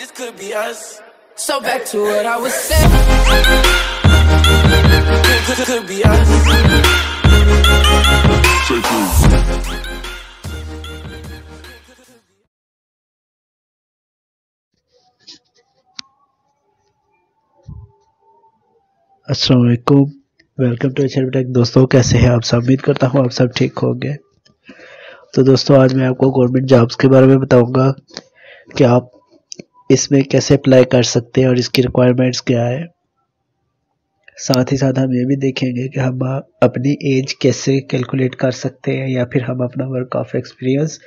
This could be us. So back to what I was saying. Could be us. अस्सलाम वालेकुम, welcome to take. दोस्तों कैसे हैं आप सब? उम्मीद करता हूँ आप सब ठीक होंगे। तो दोस्तों आज मैं आपको गवर्नमेंट जॉब्स के बारे में बताऊंगा कि आप इसमें कैसे अप्लाई कर सकते हैं और इसकी रिक्वायरमेंट्स क्या है। साथ ही साथ हम ये भी देखेंगे कि हम अपनी एज कैसे कैलकुलेट कर सकते हैं या फिर हम अपना वर्क ऑफ एक्सपीरियंस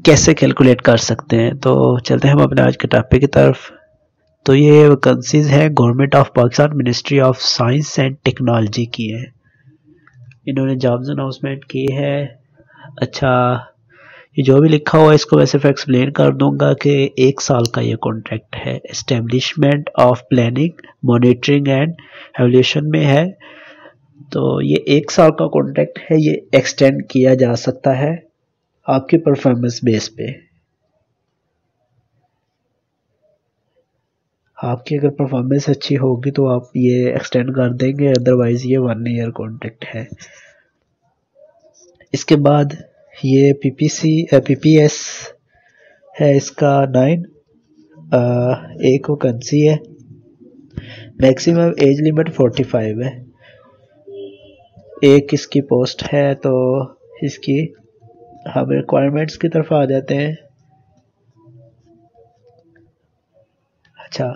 कैसे कैलकुलेट कर सकते हैं। तो चलते हैं हम अपने आज के टॉपिक की तरफ। तो ये वैकेंसीज है government of Pakistan ministry of science and technology की है। इन्होंने जॉब्स अनाउंसमेंट की है। अच्छा, ये जो भी लिखा हुआ है इसको मैं सिर्फ एक्सप्लेन कर दूंगा कि 1 साल का ये कॉन्ट्रैक्ट है। Establishment of planning monitoring and evolution में है। तो ये 1 साल का कॉन्ट्रैक्ट है। ये एक्सटेंड किया जा सकता है आपकी परफॉर्मेंस बेस पे। आपकी अगर परफॉर्मेंस अच्छी होगी तो आप ये एक्सटेंड कर देंगे, अदरवाइज ये 1 ईयर कॉन्ट्रैक्ट है। इसके बाद ये पीपीएस है, इसका 9 एक वैकेंसी है। मैक्सिमम एज लिमिट 45 है। एक इसकी पोस्ट है। तो इसकी हम रिक्वायरमेंट्स की तरफ आ जाते हैं। अच्छा,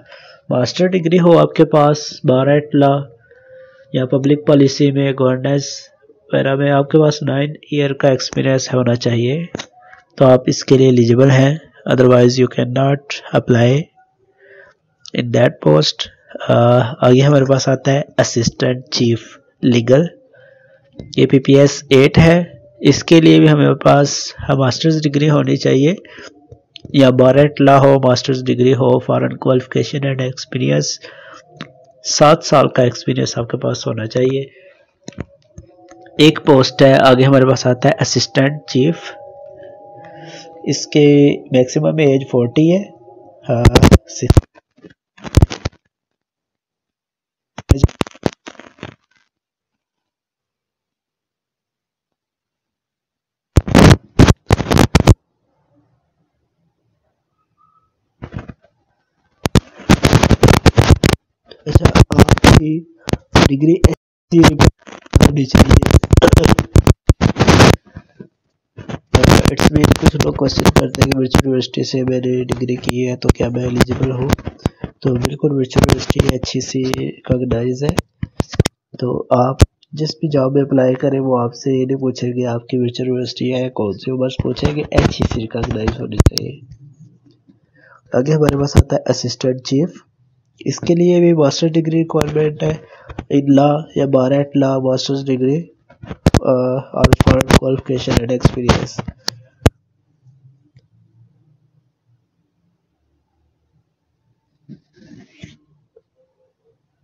मास्टर डिग्री हो आपके पास 12 लॉ या पब्लिक पॉलिसी में गवर्नेंस वगैरह में, आपके पास 9 ईयर का एक्सपीरियंस होना चाहिए तो आप इसके लिए एलिजिबल हैं। Otherwise you can not apply in that post. आगे हमारे पास आता है असिस्टेंट चीफ लीगल। ये पीपीएस 8 है। इसके लिए भी हमारे पास मास्टर्स डिग्री होनी चाहिए या 12 लॉ हो, मास्टर्स डिग्री हो, फॉरेन क्वालिफिकेशन एंड एक्सपीरियंस 7 साल का एक्सपीरियंस आपके पास होना चाहिए। एक पोस्ट है। आगे हमारे पास आता है असिस्टेंट चीफ। इसके मैक्सिमम एज 40 है। अच्छा, आपकी डिग्री होनी चाहिए। इसमें कुछ लोग क्वेश्चन करते हैं कि वर्चुअल यूनिवर्सिटी से मैंने डिग्री की है तो क्या मैं एलिजिबल हूँ? तो बिल्कुल वर्चुअल यूनिवर्सिटी अच्छी सी रिकॉग्नाइज है। तो आप जिस भी जॉब में अप्लाई करें वो आपसे ये नहीं पूछेंगे आपकी वर्चुअल यूनिवर्सिटी है कौन सी, वो बस पूछेंगे अच्छी सी रिकॉग्नाइज होनी चाहिए। आगे हमारे पास आता है असिस्टेंट चीफ। इसके लिए भी मास्टर डिग्री रिक्वायरमेंट है इन लॉ या 12 लॉ, मास्टर्स डिग्री और फॉरेन क्वालिफिकेशन एंड एक्सपीरियंस।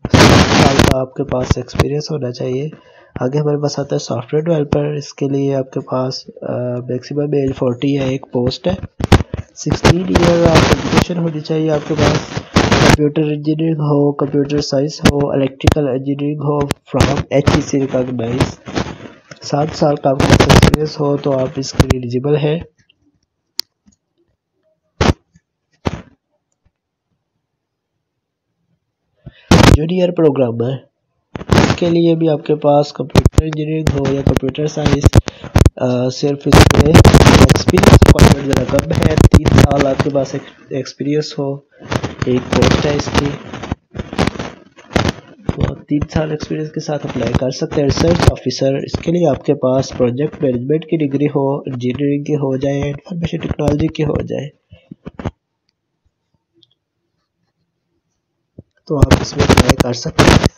साल का आपके पास एक्सपीरियंस होना चाहिए। आगे हमारे पास आता है सॉफ्टवेयर डेवलपर। इसके लिए आपके पास मैक्सिमम एज 40 है। एक पोस्ट है। 16 ईयर ऑफ एजुकेशन होनी चाहिए आपके पास। कंप्यूटर इंजीनियरिंग हो, कंप्यूटर साइंस हो, इलेक्ट्रिकल इंजीनियरिंग हो फ्रॉम HEC रिकॉग्नाइज। 7 साल का आपका एक्सपीरियंस हो तो आप इसके लिए एलिजिबल है। जूनियर प्रोग्रामर, इसके लिए भी आपके पास कंप्यूटर इंजीनियरिंग हो या कंप्यूटर साइंस, सिर्फ इसमें एक्सपीरियंस रिक्वायरमेंट ज़रा कम है। 3 साल आपके पास एक्सपीरियंस हो। एक पोस्ट है इसकी, तो आप 3 साल एक्सपीरियंस के साथ अप्लाई कर सकते हैं। रिसर्च ऑफिसर, इसके लिए आपके पास प्रोजेक्ट मैनेजमेंट की डिग्री हो, इंजीनियरिंग की हो जाए, इंफॉर्मेशन टेक्नोलॉजी की हो जाए तो आप इसमें अप्लाई कर सकते हैं।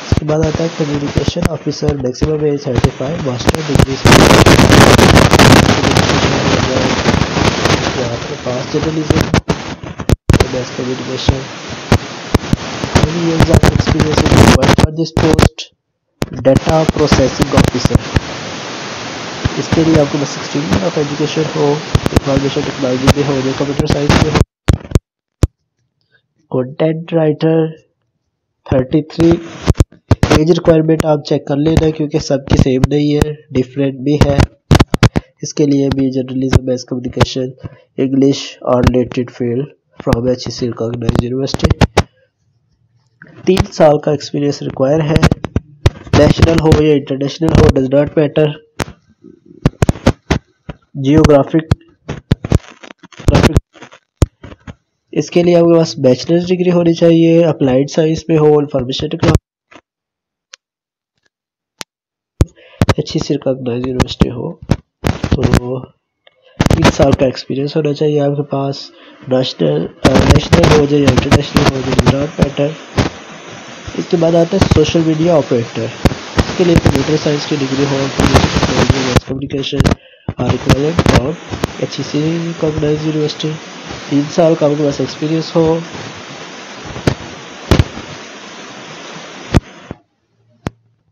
इसके बाद आता है communication officer. Maximum age 35, master degree journalism, mass communication. Many years of experience is required for this post. Data processing officer, इसके लिए आपको बस 16 ईयर ऑफ एजुकेशन हो, इंफॉर्मेशन टेक्नोलॉजी में हो या कंप्यूटर साइंस में हो। Content writer 33। एज रिक्वायरमेंट आप चेक कर लेना क्योंकि सबकी सेम नहीं है, डिफरेंट भी है। इसके लिए भी जर्नलिज्म, मैस कम्युनिकेशन, इंग्लिश और related field from HEC recognised university. 3 साल का एक्सपीरियंस रिक्वायर है। नेशनल हो या इंटरनेशनल हो, डज नॉट मैटर। जियोग्राफिक, इसके लिए आपके पास बैचलर्स डिग्री होनी चाहिए, अप्लाइड साइंस में हो, information technology, HEC recognised university हो। तो 3 साल का एक्सपीरियंस होना चाहिए आपके पास। नेशनल हो जाए या इंटरनेशनल हो जाए, डज नॉट मैटर। इसके बाद आता है सोशल मीडिया ऑपरेटर। इसके लिए कंप्यूटर साइंस की डिग्री हो, इंफॉर्मेशन टेक्नोलॉजी, मैस कम्युनिकेशन और equivalent from HEC recognised university. 3 साल का आपके पास एक्सपीरियंस हो।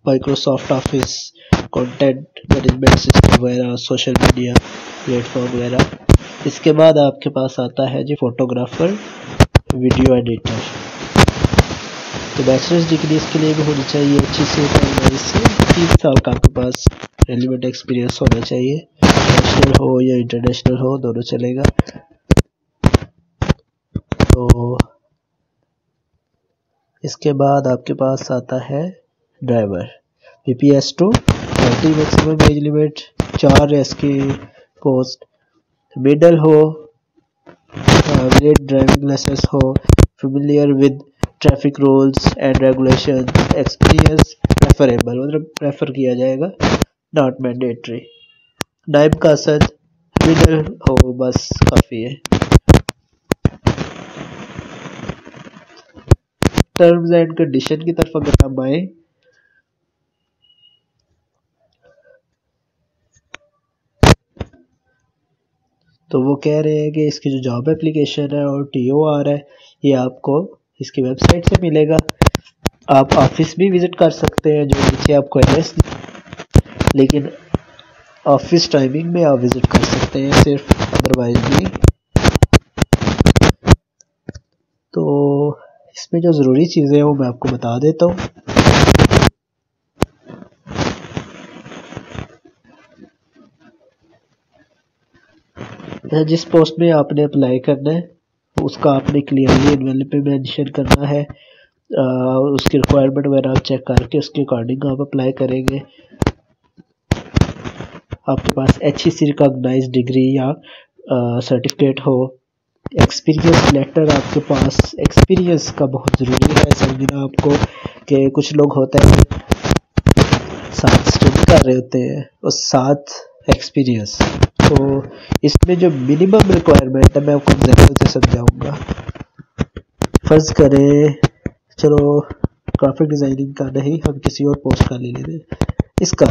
Microsoft office, content management system वगैरह, सोशल मीडिया प्लेटफॉर्म वगैरह। इसके बाद आपके पास आता है जी फोटोग्राफर, वीडियो एडिटर। तो बैचलर्स डिग्री इसके लिए भी होनी चाहिए HEC से। 3 साल का आपके पास रेलिवेंट एक्सपीरियंस होना चाहिए, नेशनल हो या इंटरनेशनल हो, दोनों चलेगा। तो इसके बाद आपके पास आता है driver, PPS2, 30 maximum age limit, 4 इसकी पोस्ट। मिडल हो, वैलिड ड्राइविंग लाइसेंस हो, familiar with traffic rules and regulation, experience preferable, मतलब प्रेफर किया जाएगा, नॉट मैंडेटरी। नाइब कासद, मिडल हो बस काफ़ी है। टर्म्स एंड कंडीशन की तरफ अगर हम आए, तो वो कह रहे हैं कि इसकी जो जॉब एप्लीकेशन है और TOR है ये आपको इसकी वेबसाइट से मिलेगा। आप ऑफिस भी विजिट कर सकते हैं, जो नीचे आपको एड्रेस, लेकिन ऑफिस टाइमिंग में आप विजिट कर सकते हैं सिर्फ, अदरवाइज नहीं। तो इसमें जो ज़रूरी चीज़ें हैं वो मैं आपको बता देता हूँ। जिस पोस्ट में आपने अप्लाई करना है उसका आपने क्लियरली इनवेलप पे मेंशन करना है। उसकी रिक्वायरमेंट वगैरह आप चेक करके उसके अकॉर्डिंग आप अप्लाई करेंगे। आपके पास HEC रिकॉग्नाइज्ड डिग्री या सर्टिफिकेट हो। एक्सपीरियंस लेटर आपके पास, एक्सपीरियंस का बहुत ज़रूरी है समझना आपको, कि कुछ लोग होते हैं साथ स्टडी कर रहे होते हैं और साथ एक्सपीरियंस। तो इसमें जो मिनिमम रिक्वायरमेंट है मैं आपको एग्जाम्पल से समझाऊंगा। फर्ज करें, चलो ग्राफिक डिजाइनिंग का नहीं, हम किसी और पोस्ट का ले लेते हैं, इसका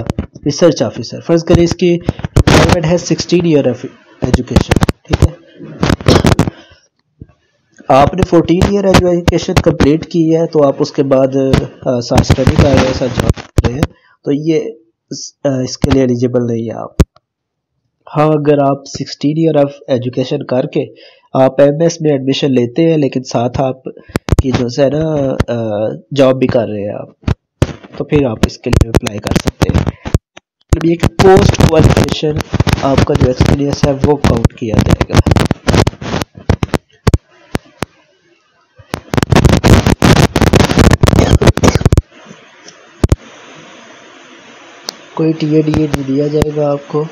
रिसर्च ऑफिसर। फर्ज करें इसकी रिक्वायरमेंट है 16 ईयर ऑफ एजुकेशन, ठीक है। आपने 14 ईयर एजुकेशन कंप्लीट की है, तो आप उसके बाद साथ स्टडी कर रहे हैं, साथ जॉब कर रहे हैं, तो ये इसके लिए एलिजिबल नहीं है आप। हाँ, अगर आप 16 ईयर ऑफ एजुकेशन करके आप MS में एडमिशन लेते हैं, लेकिन साथ आप की जो है ना जॉब भी कर रहे हैं आप, तो फिर आप इसके लिए अप्लाई कर सकते हैं। मतलब ये पोस्ट क्वालिफिकेशन आपका जो एक्सपीरियंस है वो काउंट किया जाएगा। कोई TADA नहीं दिया जाएगा आपको,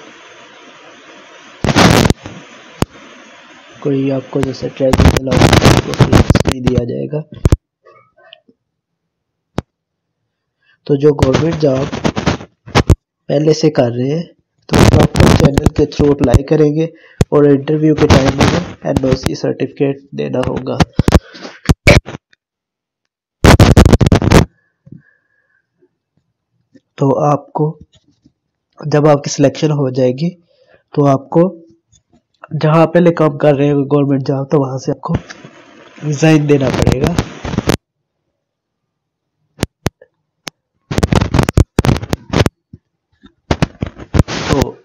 कोई आपको जैसे ट्रेनिंग नहीं दिया जाएगा। तो जो गवर्नमेंट जॉब पहले से कर रहे हैं तो प्रॉपर चैनल के थ्रू अप्लाई करेंगे और इंटरव्यू के टाइम में NOC सर्टिफिकेट देना होगा। तो आपको जब आपकी सिलेक्शन हो जाएगी तो आपको जहाँ पहले काम कर रहे हो गवर्नमेंट जॉब, तो वहां से आपको रिजाइन देना पड़ेगा। तो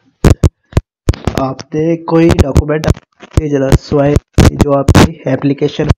आपने कोई डॉक्यूमेंट जरा स्वाय जो आपकी एप्लीकेशन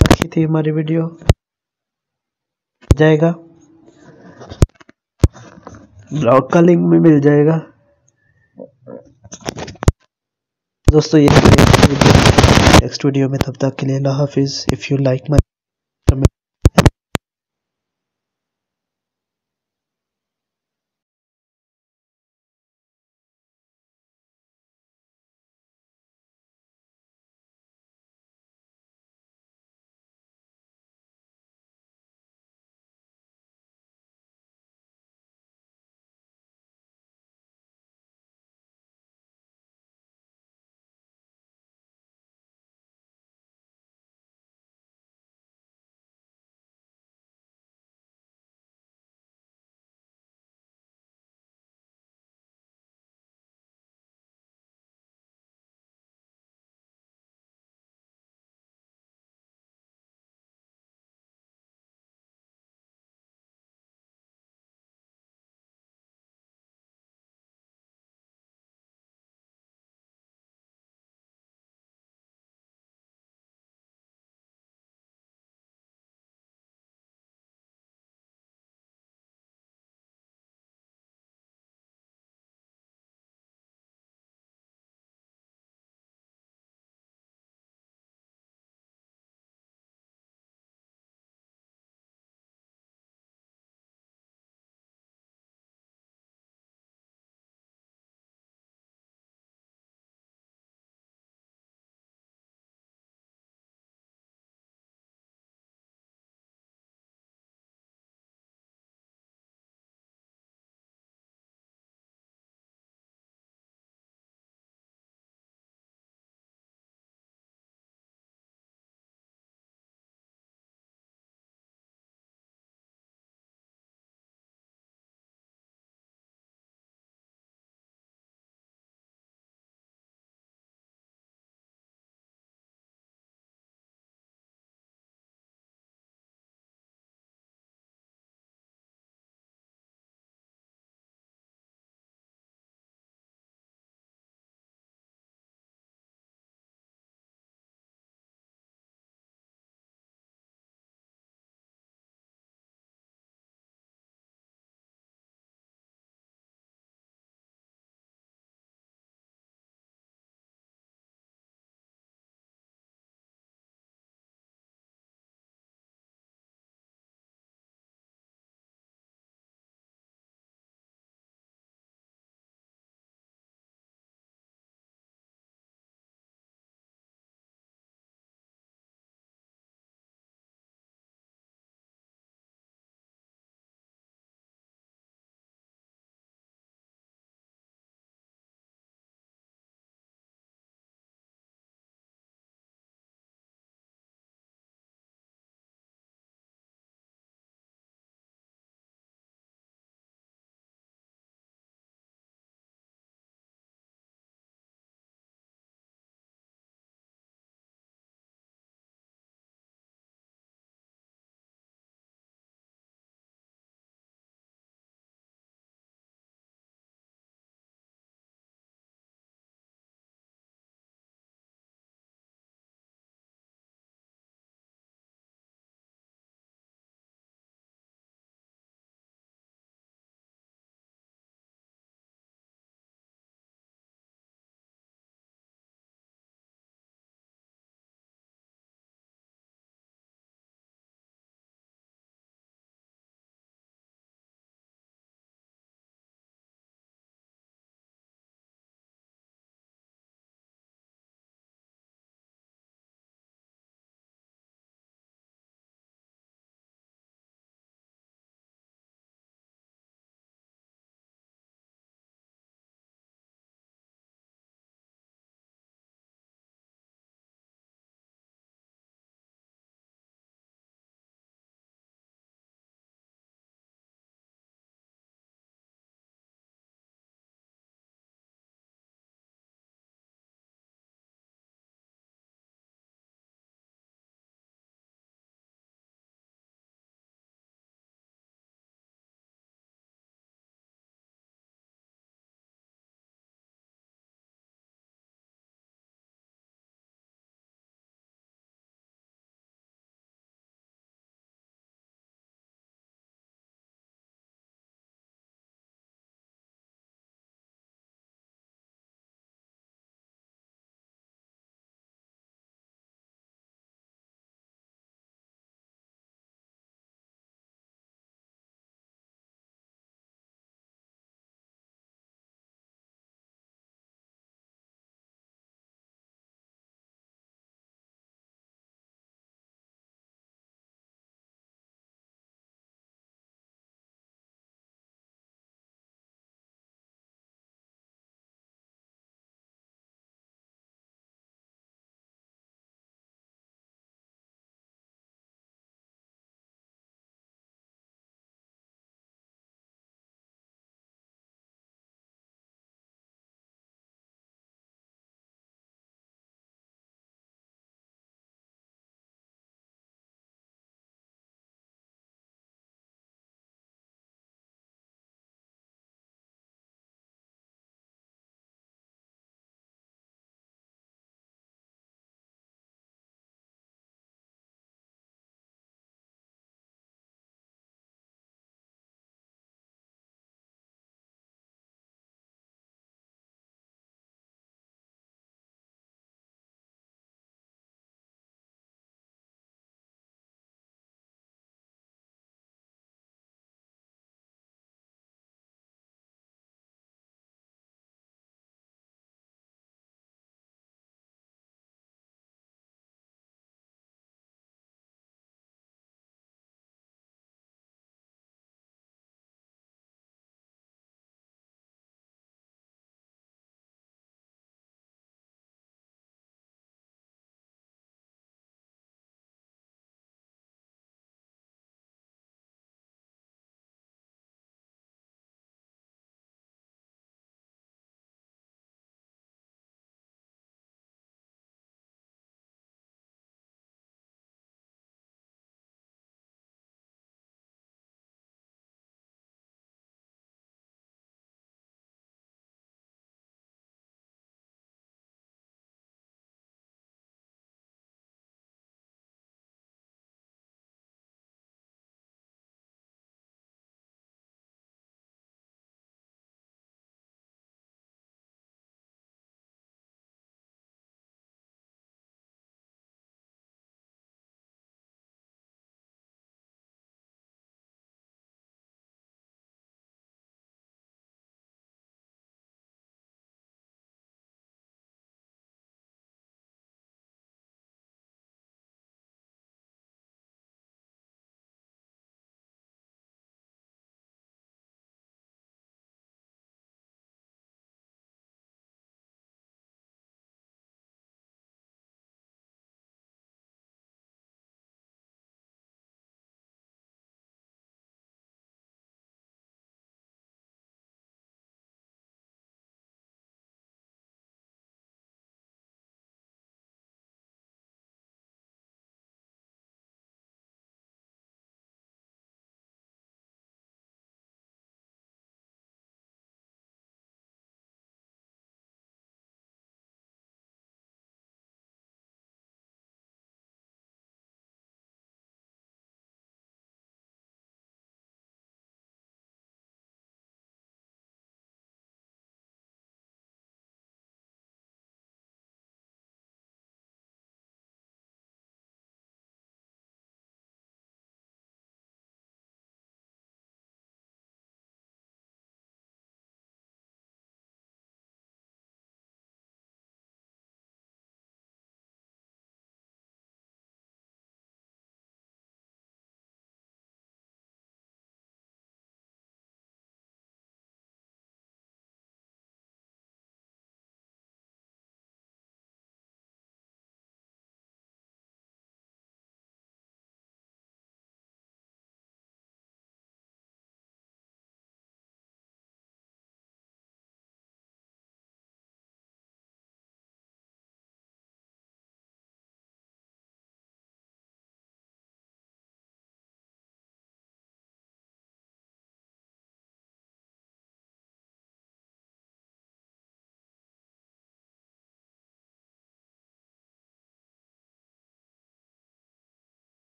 अच्छी थी हमारी वीडियो जाएगा, ब्लॉग का लिंक भी मिल जाएगा। दोस्तों ये नेक्स्ट वीडियो में, तब तक के लिए अल्लाह हाफिज़। If you like my